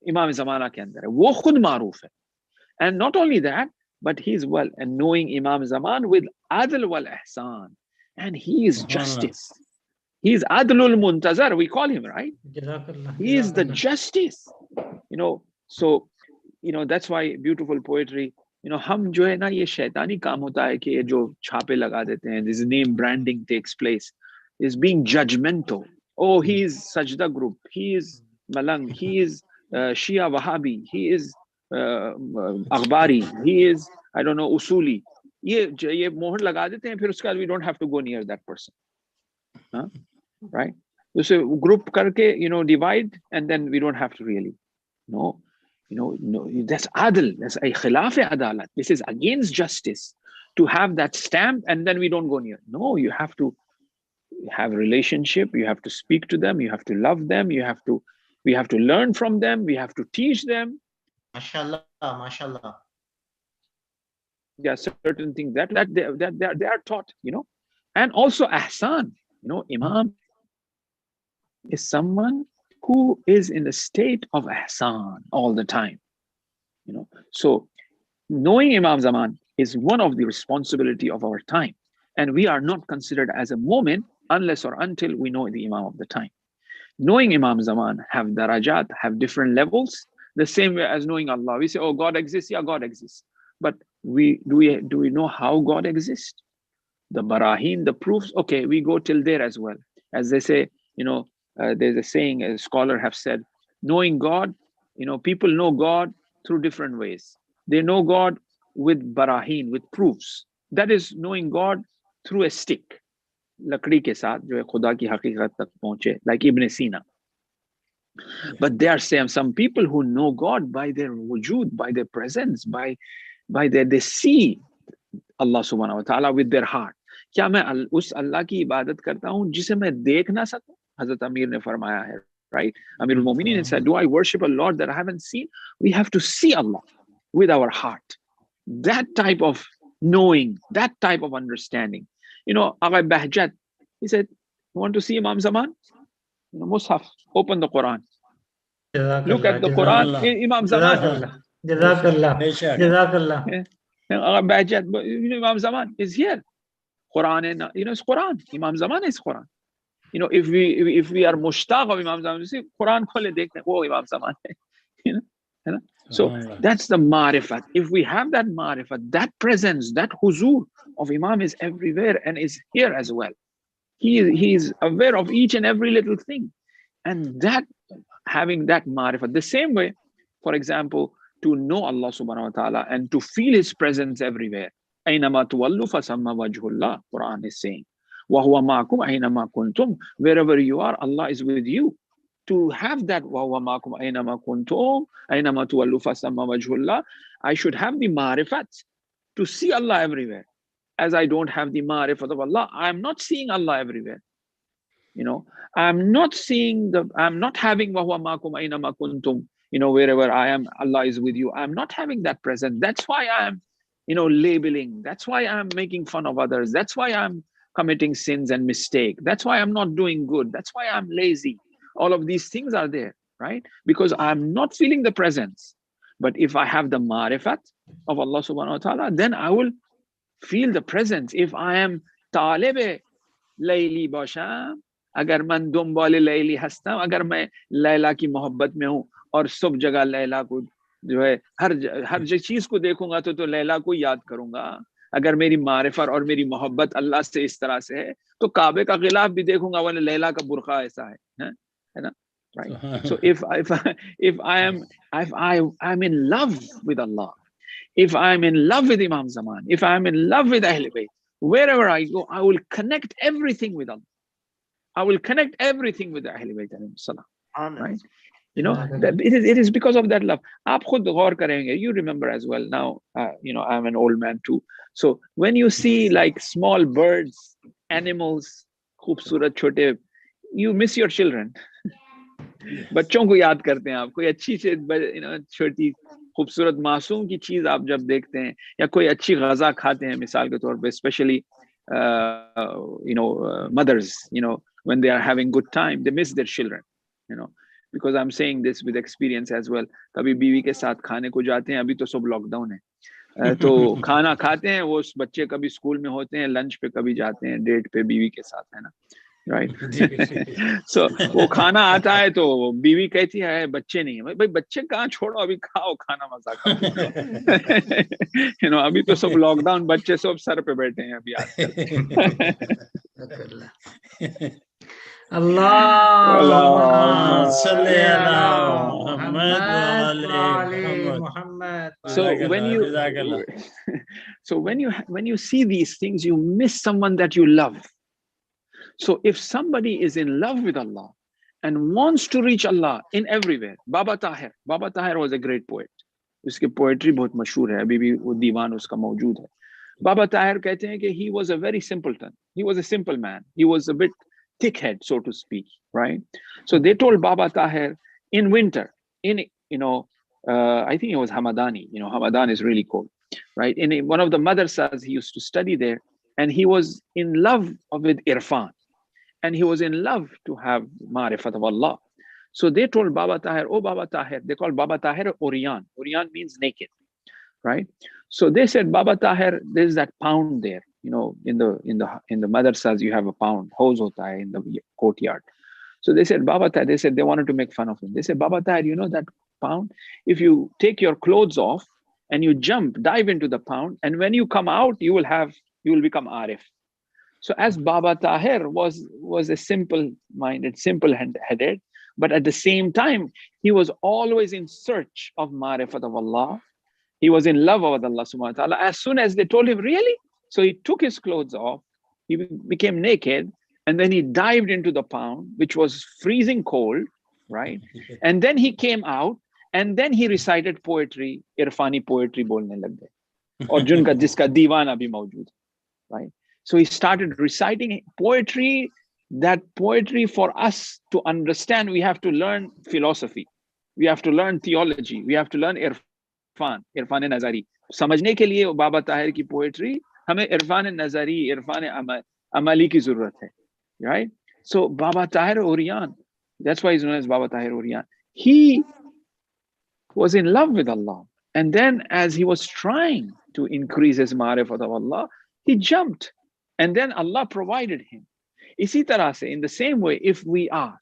Imam Zamana ke andar hai. Wo khud ma'ruf hai. And not only that, but he's and knowing Imam Zaman with adl wal ihsan. And he is justice. He is adlul muntazar, we call him, right? He is the justice. So that's why beautiful poetry, हम जो है ना ये शैतानी काम होता है कि जो छापे लगा देते हैं, this name branding takes place, is being judgmental. Oh, he is Sajda group, he is Malang, he is Shia Wahhabi, he is Akhbari, he is, I don't know, Usuli. ये मोहर लगा देते हैं, फिर उसके बाद we don't have to go near that person. Right? So group करके, divide, and then we don't have to really. No. No, that's adl, that's a khilaf adalat. This is against justice to have that stamp and then we don't go near. No, you have to have a relationship, you have to speak to them, you have to love them, we have to learn from them, we have to teach them. MashaAllah, MashaAllah. There are certain things that they are taught, and also ahsan. Imam is someone who is in a state of ihsan all the time. So knowing Imam Zaman is one of the responsibility of our time, and we are not considered as a moment unless or until we know the Imam of the time. Knowing Imam Zaman have darajat, have different levels, the same way as knowing Allah. We say, oh, God exists. Yeah, God exists. But do we know how God exists? The barahin, the proofs, okay, we go till there as well. As they say, there's a saying, a scholar have said, knowing God, people know God through different ways. They know God with barahin, with proofs. That is knowing God through a stick. Lakdi ke saath, jo hai khuda ki haqiqat tak pahunche, like Ibn Sina. But there are some people who know God by their wujud, by their presence, by their, they see Allah subhanahu wa ta'ala with their heart. क्या मैं उस अल्लाह की इबादत करता हूँ जिसे मैं देख ना सकूं? Hazrat Amir ने फरमाया है, right? Amir al-Mu'minin said, do I worship a Lord that I haven't seen? We have to see Allah with our heart. That type of knowing, that type of understanding. Agha Bahjat, he said, you want to see Imam Zaman? Mushaf, open the Quran. Look at the Quran, Imam Zaman. Jazakallah. Jazakallah. Agha Bahjat, Imam Zaman is here. Quran, and it's Quran. Imam Zaman is Quran. If we are mushtaq of Imam Zaman, you see Quran khole dekhte, oh Imam Zaman. So that's the ma'rifat. If we have that ma'rifat, that presence, that huzur of Imam is everywhere and is here as well. He is aware of each and every little thing. And that, having that ma'rifat, the same way, for example, to know Allah subhanahu wa ta'ala and to feel his presence everywhere. Aynama tuwallu fasamma wajhullah, Quran is saying. وَهُوَ مَعَكُمْ أَيْنَمَا كُنْتُمْ. Wherever you are, Allah is with you. To have that وَهُوَ مَعَكُمْ أَيْنَمَا كُنْتُمْ أَيْنَمَا تُوَلُّوا فَثَمَّ وَجْهُ اللَّهِ, I should have the ma'rifat to see Allah everywhere. As I don't have the ma'rifat of Allah, I'm not seeing Allah everywhere. I'm not having وَهُوَ مَعَكُمْ أَيْنَمَا كُنْتُمْ, wherever I am, Allah is with you. I'm not having that presence. That's why I'm, labeling. That's why I'm making fun of others. That's why I'm committing sins and mistake. That's why I'm not doing good. That's why I'm lazy. All of these things are there, right? Because I'm not feeling the presence. But if I have the ma'rifat of Allah subhanahu wa ta'ala, then I will feel the presence. If I am talib layli basham, agar man dumbale layli hastam, agar main Layla ki mohabbat mein hu aur sab jagah Layla ko जो है हर चीज को देखूंगा तो लैला को याद करूंगा. अगर मेरी मारिफत और मेरी मोहब्बत अल्लाह से इस तरह से है तो काबे का गिलाफ भी देखूंगा वो लैला का बुरखा ऐसा है ना, right? So if I'm in love with Allah, if I'm in love with Imam Zaman, if I'm in love with Ahl Bayt, wherever I go, I will connect everything with Allah. I will connect everything with Ahl Bayt alayhi salam, right? It is because of that love. आप खुद गौर करेंगे, you remember as well now, I'm an old man too. So when you see like small birds, animals, खूबसूरत छोटे, you miss your children. बच्चों को याद करते हैं आप. कोई अच्छी से छोटी खूबसूरत मासूम की चीज आप जब देखते हैं या कोई अच्छी गज़ा खाते हैं मिसाल के तौर पे, especially mothers, when they are having good time, they miss their children, because I'm saying this with experience as well. कभी बीवी के साथ खाने को जाते हैं, अभी तो सब लॉकडाउन है, तो खाना खाते हैं, वो बच्चे कभी स्कूल में होते हैं, लंच पे कभी जाते हैं, डेट पे बीवी के साथ, है ना, राइट? So वो खाना आता है तो बीवी कहती है बच्चे नहीं है. भाई बच्चे कहाँ, छोड़ो अभी खाओ खाना, मजा खाओ. अभी तो सब लॉकडाउन, बच्चे सब सर पे बैठे हैं अभी आजकल. Allahumma salli ala Muhammad. So when you see these things, you miss someone that you love. So if somebody is in love with Allah and wants to reach Allah in everywhere. Baba Tahir was a great poet. उसकी poetry बहुत मशहूर है, अभी भी वो दीवान उसका मौजूद है. Baba Tahir कहते हैं कि he was a very simpleton. He was a simple man. He was a bit thick-head, so to speak, right? So they told Baba Tahir in winter, in I think it was Hamadani. Hamadan is really cold, right? In one of the madrasas, he used to study there, and he was in love with Irfan, and he was in love to have Ma'rifat of Allah. So they told Baba Tahir, oh Baba Tahir, they called Baba Tahir Oriyan. Oriyan means naked, right? So they said, Baba Tahir, there's that pound there, in the madrasas you have a pound, hose hota hai in the courtyard. So they said, Baba Tahir, they wanted to make fun of him. They said, Baba Tahir, you know that pound? If you take your clothes off and you dive into the pound, and when you come out, you will become Arif. So as Baba Tahir was a simple-minded, simple-headed, but at the same time, he was always in search of Ma'rifat of Allah. He was in love with Allah subhanahu wa ta'ala. As soon as they told him, really? So he took his clothes off, he became naked, and then he dived into the pound, which was freezing cold, right? And then he came out, and then he recited poetry, Irfani poetry bolne lag gaye. Aur jiska diwana bhi maujood, right? So he started reciting poetry. That poetry, for us to understand, we have to learn philosophy. We have to learn theology. We have to learn Irfan Nazari. समझने के लिए बाबा ताहिर की poetry, हमें Irfan Nazari, Irfan Amali की ज़रूरत है, right? So Baba Tahir Oriyan, that's why he's known as Baba Tahir Oriyan. He was in love with Allah. And then as he was trying to increase his ma'rifat of Allah, he jumped. And then Allah provided him. Isi tarah se, in the same way, if our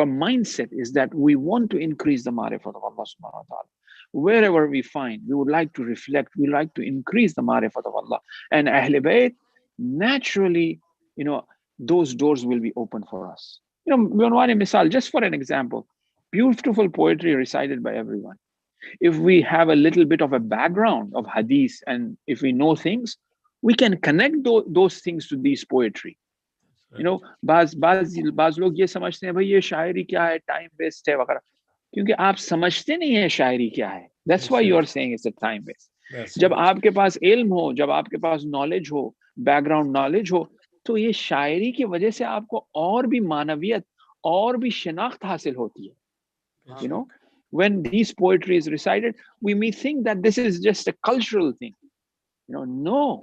mindset is that we want to increase the ma'rifat of Allah subhanahu wa ta'ala, wherever we find, we would like to reflect, we like to increase the ma'rifat of Allah. And Ahl Bayt, naturally, those doors will be open for us. Misal, just for an example, beautiful poetry recited by everyone. If we have a little bit of a background of hadith, and if we know things, we can connect those things to these poetry. बाज लोग ये समझते हैं भाई ये शायरी क्या है, time waste है वगैरह, क्योंकि आप समझते नहीं है शायरी क्या है. That's why you are saying it's a time waste. जब आपके पास इल्म हो, जब आपके पास नॉलेज हो, बैकग्राउंड नॉलेज हो, तो ये शायरी की वजह से आपको और भी मानवियत, और भी शिनाख्त हासिल होती है. When these poetry is recited, we may think that this is just a cultural thing. No.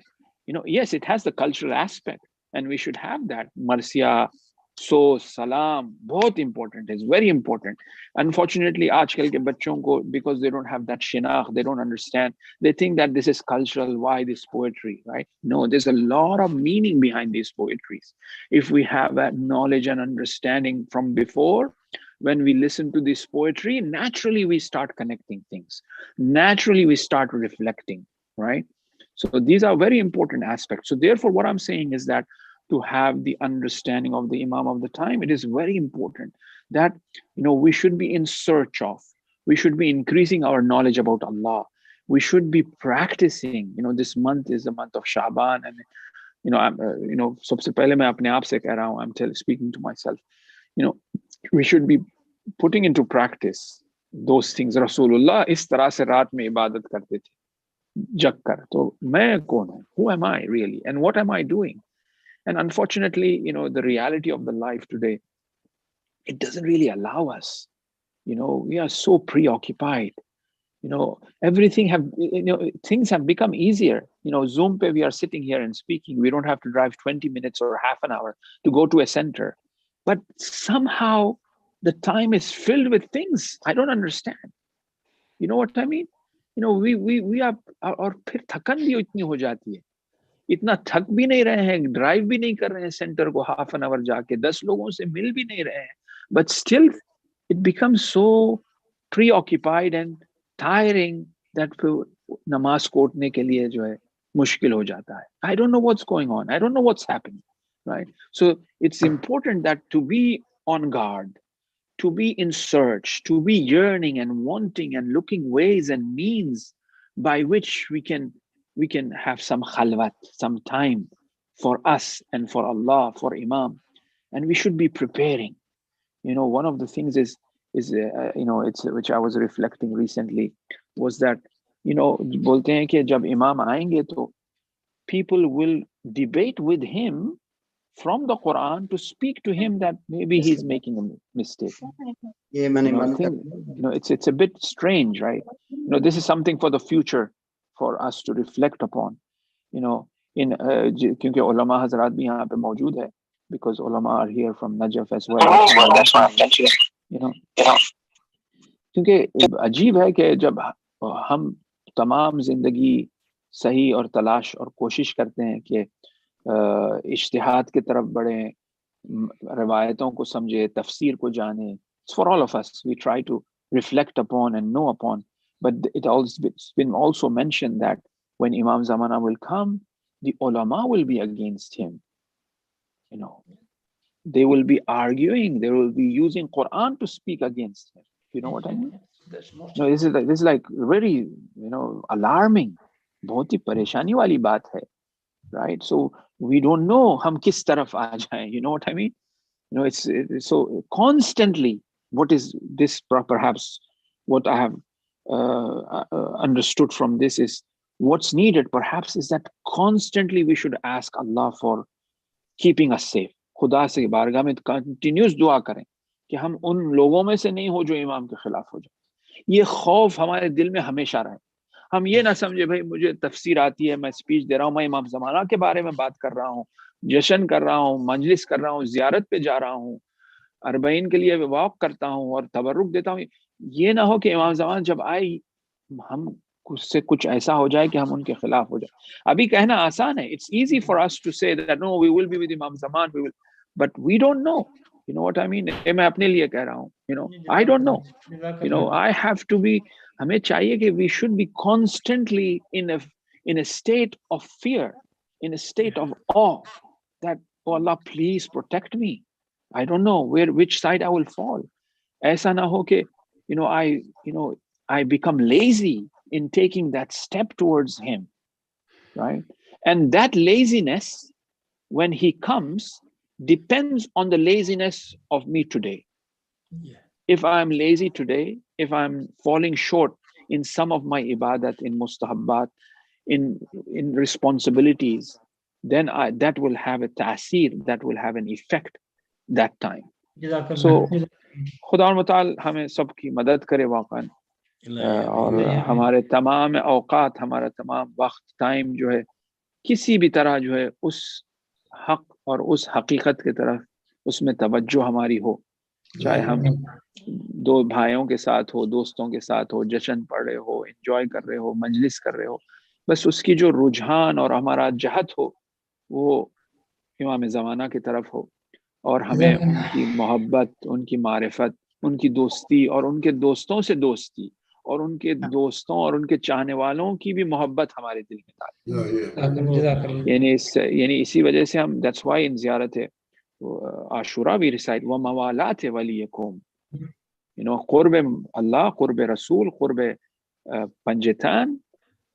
Yes, it has the cultural aspect, and we should have that. Marsiya, so, salam, बहुत important, is very important. Unfortunately, आजकल के बच्चों को, because they don't have that shinakh, they don't understand, they think that this is cultural, why this poetry, right? No, there's a lot of meaning behind these poetries. If we have that knowledge and understanding from before, when we listen to this poetry, naturally we start connecting things. Naturally we start reflecting, right? So these are very important aspects. So therefore, what I'm saying is that to have the understanding of the Imam of the time, it is very important that, we should be in search of, we should be increasing our knowledge about Allah. We should be practicing, this month is the month of Shaban, and, सबसे पहले मैं अपने आप से कह रहा हूँ, I'm speaking to myself, we should be putting into practice those things. Rasulullah इस तरह से रात में इबादत करते थे, जग कर. तो मैं कौन हूँ? Who am I really? And what am I doing? And unfortunately, the reality of the life today, it doesn't really allow us. We are so preoccupied. Everything things have become easier. Zoom pe we are sitting here and speaking. We don't have to drive 20 minutes or half an hour to go to a center. But somehow the time is filled with things I don't understand. You know what I mean? We are, और फिर थकन भी इतनी हो जाती है, इतना थक भी नहीं रहे हैं, ड्राइव भी नहीं कर रहे हैं सेंटर को हाफ एन आवर जाके, 10 लोगों से मिल भी नहीं रहे हैं, but still it becomes so preoccupied and tiring that नमाज कोटने के लिए जो है मुश्किल हो जाता है. I don't know what's going on. I don't know what's happening, right? So it's important that to be on guard, to be in search, to be yearning and wanting and looking ways and means by which we can have some khalwat, some time for us and for Allah, for Imam. and we should be preparing. One of the things is it's which I was reflecting recently was that बोलते हैं कि जब इमाम आएंगे तो people will debate with him from the Quran to speak to him that maybe he's making a mistake. It's a bit strange, right? This is something for the future for us to reflect upon. क्योंकि उलमा हजरात भी यहाँ पे मौजूद है, because ulama are here from Najaf as well. That's why क्योंकि अजीब है कि जब हम तमाम जिंदगी सही और तलाश और कोशिश करते हैं कि इज्तिहाद की तरफ बढ़ें, रिवायतों को समझे, तफसीर को जाने. It's for all of us. We try to reflect upon and know upon. But it's been also mentioned that when Imam Zamana will come, the ulama will be against him. They will be arguing. They will be using Quran to speak against him. You know what I mean? This is like very alarming. बहुत ही परेशानी वाली बात है, right? So we don't know हम किस तरफ आ जाएं. You know what I mean? It's so constantly. What is this? Perhaps what I have understood from this is what's needed. Perhaps is that constantly we should ask Allah for keeping us safe. खुदा से बारगाह में continuous दुआ करें कि हम उन लोगों में से नहीं हो जो इमाम के खिलाफ हो जाए. ये खौफ हमारे दिल में हमेशा रहे. हम ये ना समझे भाई मुझे तफसीर आती है, मैं स्पीच दे रहा हूँ, मैं इमाम ज़माना के बारे में बात कर रहा हूँ, जश्न कर रहा हूँ, मजलिस कर रहा हूँ, ज़ियारत पे जा रहा हूँ, अरबईन के लिए वॉक करता हूँ और तबरुक देता हूँ. ये ना हो कि इमाम ज़माना जब आई हम उससे कुछ ऐसा हो जाए कि हम उनके खिलाफ हो जाए. अभी कहना आसान है. It's easy for us to say that no, we will be with Imam Zaman, but we don't know. You know what I mean? मैं अपने लिए कह रहा हूँ. I don't know. I have to be. हमें चाहिए कि we should be constantly in a state of fear, in a state of awe, that oh Allah, please protect me. I don't know which side I will fall. ऐसा ना हो कि I become lazy in taking that step towards him, right? And that laziness, when he comes, depends on the laziness of me today. Yeah. If I'm lazy today, if I'm falling short in some of my ibadat, in mustahabbat, in responsibilities, then that will have a ta'asir, that will have an effect that time. So, खुदा मुताल हमें सबकी मदद करे वाक़न, और हमारे तमाम औकात, हमारा तमाम वक्त, टाइम जो है किसी भी तरह जो है उस हक और उस हकीकत की तरफ उसमें तवज्जो हमारी हो. चाहे हम दो भाइयों के साथ हो, दोस्तों के साथ हो, जश्न पढ़ रहे हो, एंजॉय कर रहे हो, मजलिस कर रहे हो, बस उसकी जो रुझान और हमारा जहत हो वो इमाम ज़माना की तरफ हो, और हमें उनकी मोहब्बत, उनकी मारिफत, उनकी दोस्ती और उनके दोस्तों से दोस्ती और उनके दोस्तों और उनके चाहने वालों की भी मोहब्बत हमारे दिल में डाले. यानी इसी वजह से हम, that's why in ज़ियारत है आशुरा we recite व मवालात वलियकुम, क़ुर्ब अल्लाह, क़ुर्ब रसूल, क़ुर्ब पंजतान,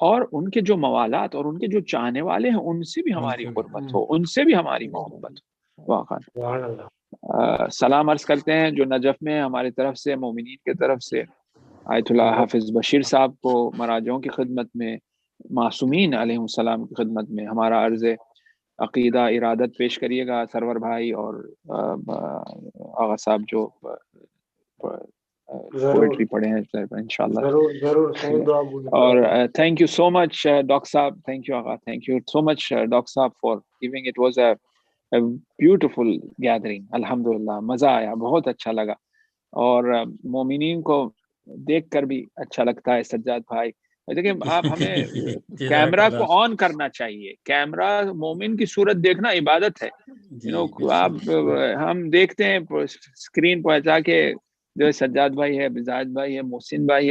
और उनके जो मवालात और उनके जो चाहने वाले हैं उनसे भी हमारी क़ुर्बत हो, उनसे भी हमारी मोहब्बत हो. वाक़ई सलाम अर्ज़ करते हैं जो नजफ में हमारी तरफ से, मोमिनीन की तरफ से, आयतुल्लाह हाफिज बशीर साहब को मराजों की खिदमत में, मासूमीन अलैहिस्सलाम की खिदमत में हमारा अर्ज़ अक़ीदा इरादत पेश करिएगा सरवर भाई और आगा साहब जो पोएट्री पढ़े हैं इंशाल्लाह. और thank you so much doctor साहब, थैंक यू आगा, thank you so much doctor साहब for giving. It was a beautiful gathering. अल्हम्दुलिल्लाह, मज़ा आया, बहुत अच्छा लगा, और मोमिनीन को देखकर भी अच्छा लगता है. सज्जाद भाई देखिए, आप हमें कैमरा को ऑन करना चाहिए. कैमरा मोमिन की सूरत देखना इबादत है. आप हम देखते हैं स्क्रीन पर जाके जो सज्जाद भाई है, बिजाज भाई है, मोहसिन भाई है,